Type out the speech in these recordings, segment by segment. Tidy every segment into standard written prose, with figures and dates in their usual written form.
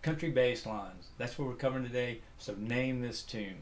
country bass lines. That's what we're covering today. So name this tune.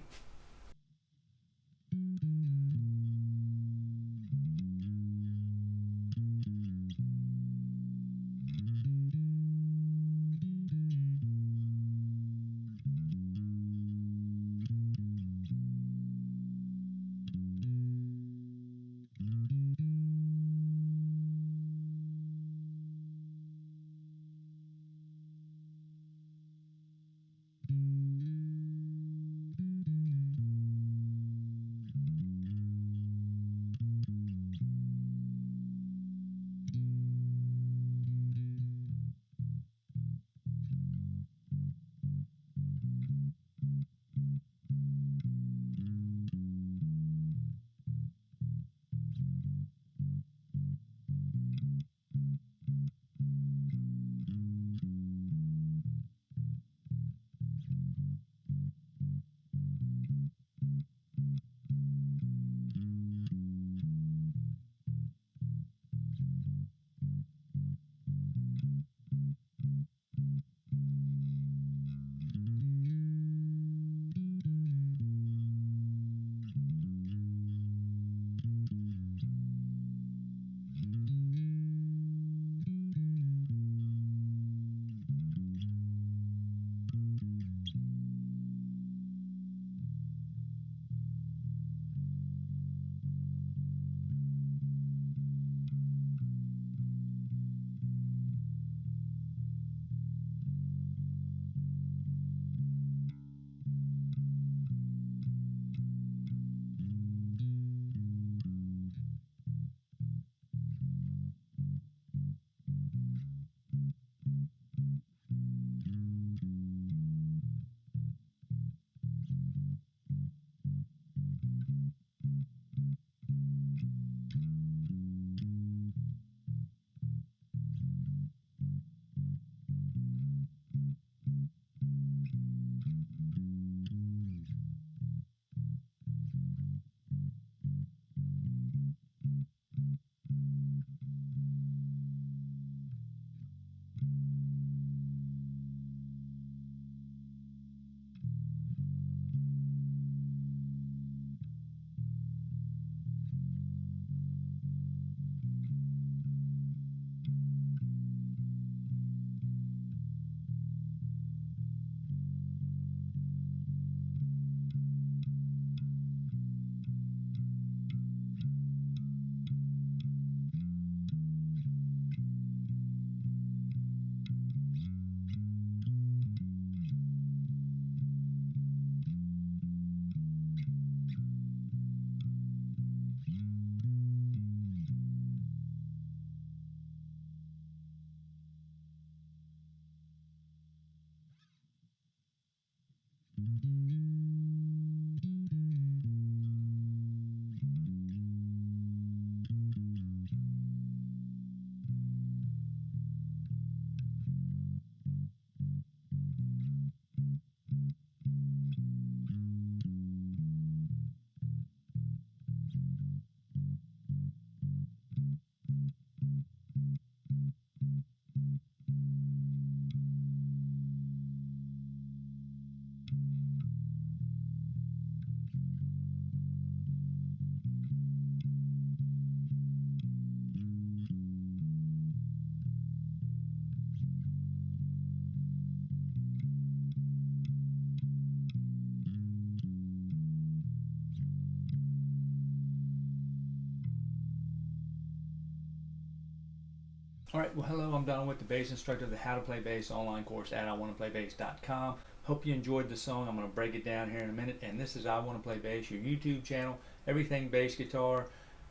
All right, well, hello, I'm Donald with the bass instructor of the How to Play Bass online course at iwannnaPlayBass.com. Hope you enjoyed the song. I'm going to break it down here in a minute. And this is I Wanna Play Bass, your YouTube channel, everything bass guitar.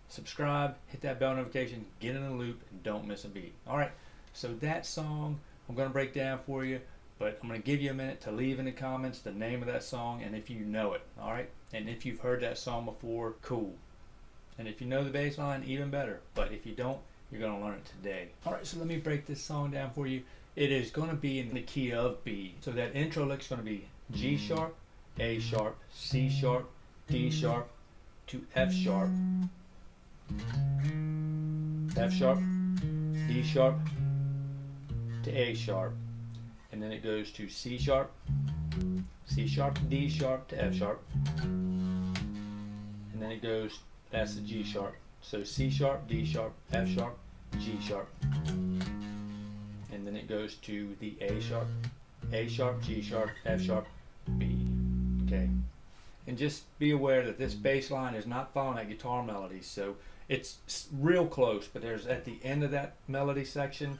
Subscribe, hit that bell notification, get in the loop, and don't miss a beat. All right, so that song I'm going to break down for you, but I'm going to give you a minute to leave in the comments the name of that song and if you know it. All right, and if you've heard that song before, cool. And if you know the bass line, even better. But if you don't, you're going to learn it today. All right, so let me break this song down for you. It is going to be in the key of B. So that intro lick's going to be G sharp, A sharp, C sharp, D sharp to F sharp, F sharp, D sharp to A sharp. and then it goes to C sharp, C sharp to D sharp to F sharp, and then it goes, that's the G sharp. So C sharp, D sharp, F sharp, G sharp, and then it goes to the A sharp, G sharp, F sharp, B. Okay, and just be aware that this bass line is not following that guitar melody, so it's real close, but there's at the end of that melody section,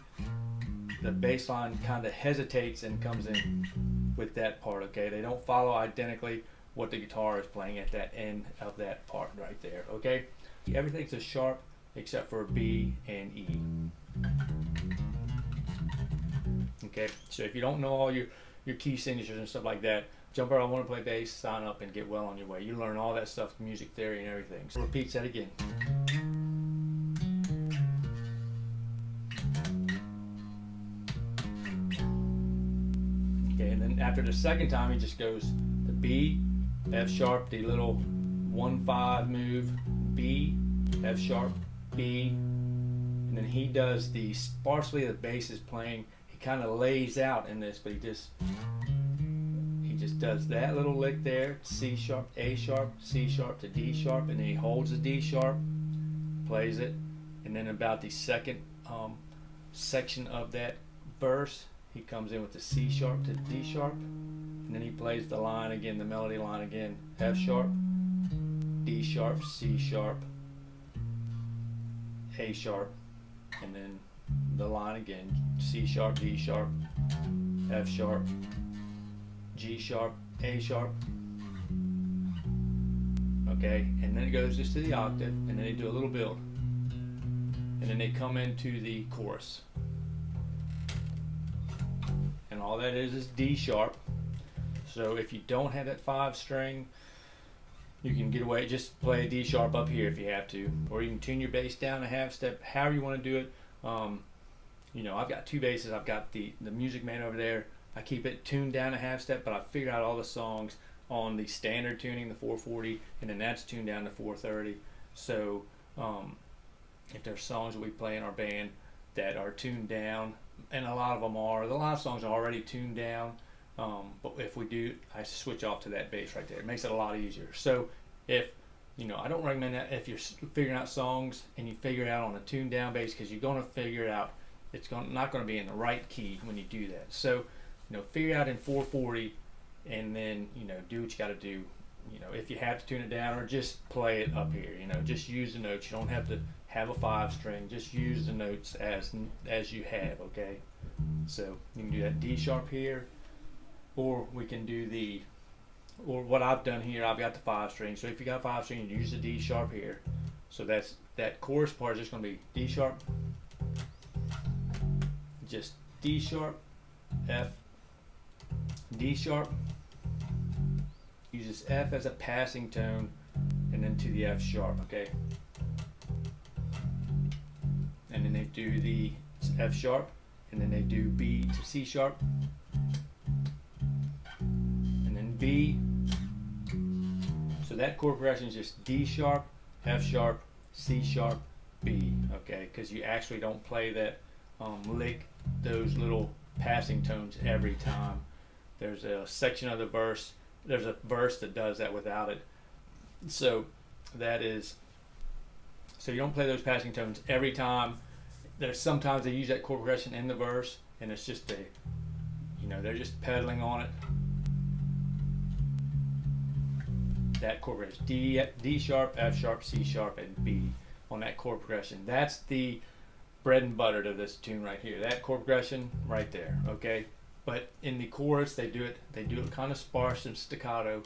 the bass line kind of hesitates and comes in with that part. Okay, they don't follow identically what the guitar is playing at that end of that part right there. Okay, everything's a sharp except for B and E. Okay, so if you don't know all your key signatures and stuff like that, jump over I Want to Play Bass, sign up, and get well on your way. You learn all that stuff, music theory and everything. So repeats that again. Okay, and then after the second time, he just goes to B, F sharp, the little 1-5 move, B, F sharp, B, and then he does the sparsely the bass is playing. He kind of lays out in this, but he just does that little lick there, C sharp, A sharp, C sharp to D sharp, and then he holds the D sharp, plays it, and then about the second section of that verse, he comes in with the C sharp to D sharp, and then he plays the line again, the melody line again, F sharp, D sharp, C sharp, A sharp, and then the line again, C sharp, D sharp, F sharp, G sharp, A sharp. Okay, and then it goes just to the octave, and then they do a little build, and then they come into the chorus, and all that is D sharp. So if you don't have that 5 string, you can get away, just play a D sharp up here if you have to, or you can tune your bass down a half step, however you want to do it. You know, I've got 2 basses. I've got the Music Man over there. I keep it tuned down a half step, but I figure out all the songs on the standard tuning, the 440, and then that's tuned down to 430. So if there's songs that we play in our band that are tuned down, and a lot of them are, a lot of songs are already tuned down, but if we do, I switch off to that bass right there. It makes it a lot easier. So if, you know, I don't recommend that if you're figuring out songs and you figure it out on a tuned down bass, because you're going to figure it out, it's not going to be in the right key when you do that. So, you know, figure it out in 440, and then, you know, do what you got to do. You know, if you have to tune it down, or just play it up here. You know, just use the notes. You don't have to have a 5 string. Just use the notes as you have. Okay. So you can do that D sharp here, or we can do the, or what I've done here. I've got the 5 string. So if you got 5 string, you use the D sharp here. So that chorus part is just going to be D sharp, just D sharp, F, D sharp, uses F as a passing tone, and then to the F sharp. Okay, and then they do the F sharp, and then they do B to C sharp, and then B. So that chord progression is just D sharp, F sharp, C sharp, B. Okay, because you actually don't play that lick, those little passing tones every time. There's a section of the verse, there's a verse that does that without it. So that is, so you don't play those passing tones every time. There's sometimes they use that chord progression in the verse, and it's just a, you know, they're just pedaling on it. That chord progression, D sharp, F sharp, C sharp, and B on that chord progression. That's the bread and butter to this tune right here. That chord progression right there. Okay. But in the chorus, they do it kind of sparse and staccato.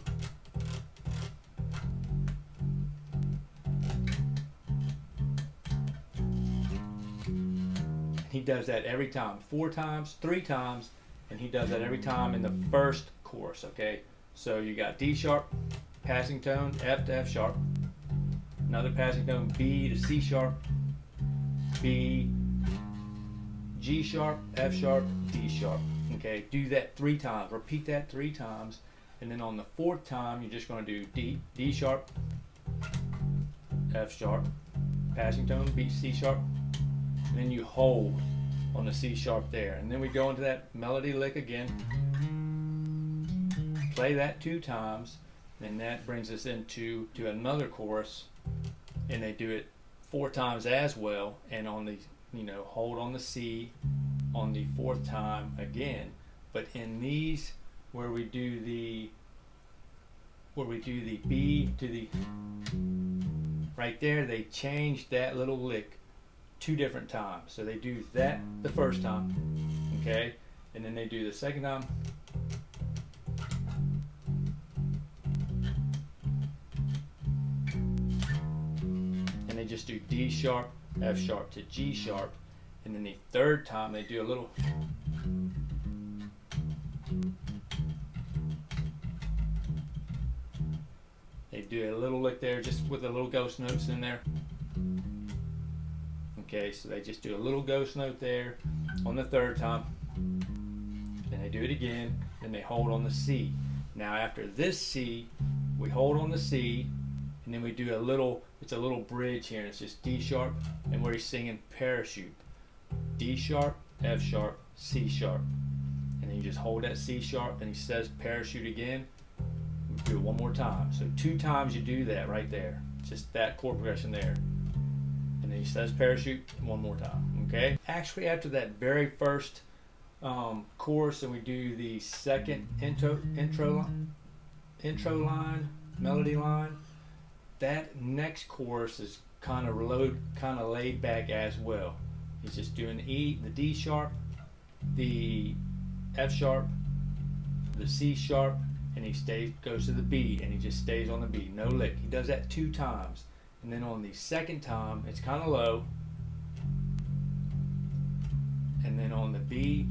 He does that every time, 4 times, 3 times, and he does that every time in the first chorus. Okay, so you got D sharp, passing tone, F to F sharp, another passing tone, B to C sharp, B, G sharp, F sharp, D sharp. Okay, do that 3 times, repeat that 3 times, and then on the 4th time you're just going to do D sharp, F sharp, passing tone, B, C sharp, and then you hold on the C sharp there. And then we go into that melody lick again, play that 2 times, and that brings us into another chorus, and they do it 4 times as well, and on the, hold on the C on the 4th time again. But in these, where we do the B to the right there, they change that little lick 2 different times. So they do that the first time, okay, and then they do the second time, and they just do D sharp, F sharp to G sharp, and then the 3rd time they do a little, they do a little lick there just with a little ghost notes in there. Okay, so they just do a little ghost note there on the 3rd time, then they do it again, then they hold on the C. Now after this C, we hold on the C, and then we do a little, it's a little bridge here, and it's just D sharp, and where he's singing Parachute. D sharp, F sharp, C sharp. And then you just hold that C sharp, and he says Parachute again. We do it 1 more time. So 2 times you do that right there. Just that chord progression there. And then he says Parachute 1 more time. Okay? Actually, after that very first chorus, and we do the 2nd intro line, melody line, that next chorus is kind of laid back as well. He's just doing the D sharp, the F sharp, the C sharp, and he goes to the B, and he just stays on the B, no lick. He does that 2 times, and then on the 2nd time it's kind of low, and then on the B,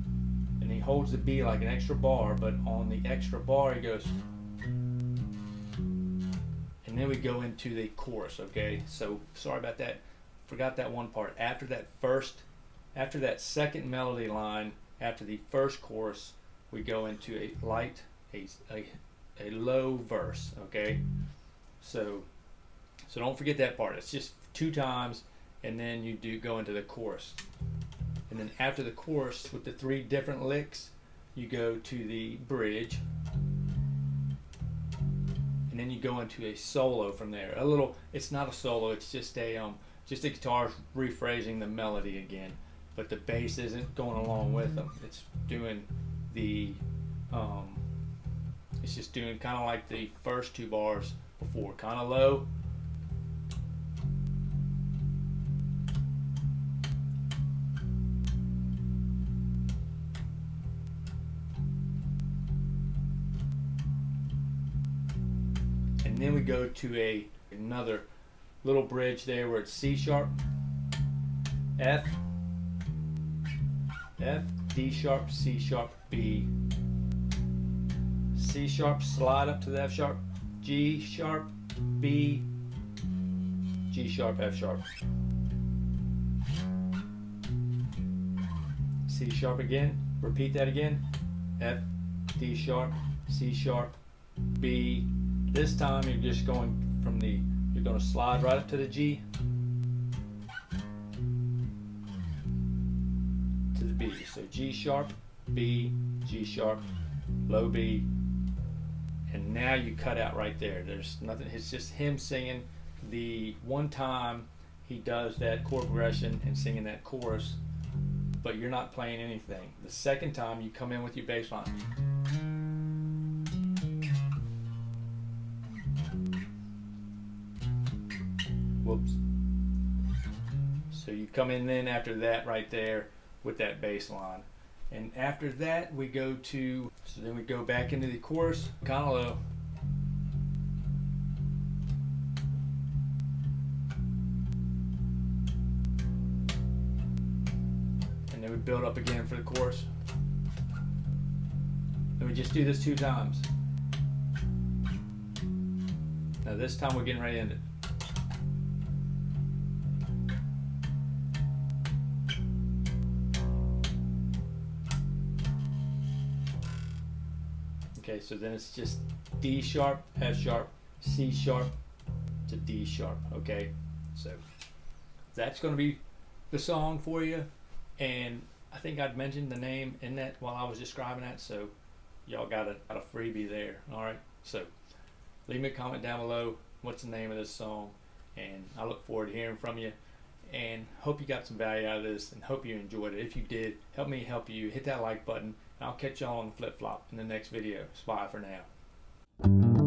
and he holds the B like an extra bar, but on the extra bar he goes, and then we go into the chorus. Okay, so sorry about that, forgot that one part. After that 2nd melody line, after the 1st chorus, we go into a low verse. Okay, so don't forget that part. It's just 2 times, and then you do go into the chorus, and then after the chorus with the 3 different licks, you go to the bridge, and then you go into a solo from there. It's not a solo, it's just a guitar rephrasing the melody again, but the bass isn't going along with them. It's doing the it's just doing kind of like the first 2 bars before, kind of low, and then we go to another little bridge there where it's C sharp, F, D sharp, C sharp, B, C sharp, slide up to the F sharp, G sharp, B, G sharp, F sharp, C sharp again, repeat that again, F, D sharp, C sharp, B. This time you're just going from you're going to slide right up to the G, to the B. So G sharp, B, G sharp, low B, and now you cut out right there. There's nothing, it's just him singing. The 1 time he does that chord progression and singing that chorus, but you're not playing anything. The 2nd time you come in with your bass line. Whoops. So you come in then after that right there with that bass line. And after that we go to, so then we go back into the chorus, kind of low. And then we build up again for the chorus. Then we just do this 2 times. Now this time we're getting ready to end it. Okay, so then it's just D sharp, F sharp, C sharp to D sharp. Okay, so that's going to be the song for you. And I think I'd mentioned the name in that while I was describing that, so y'all got a freebie there. All right, so leave me a comment down below. What's the name of this song? And I look forward to hearing from you. And hope you got some value out of this, and hope you enjoyed it. If you did, help me help you. Hit that like button, and I'll catch y'all on the flip flop in the next video. Bye for now.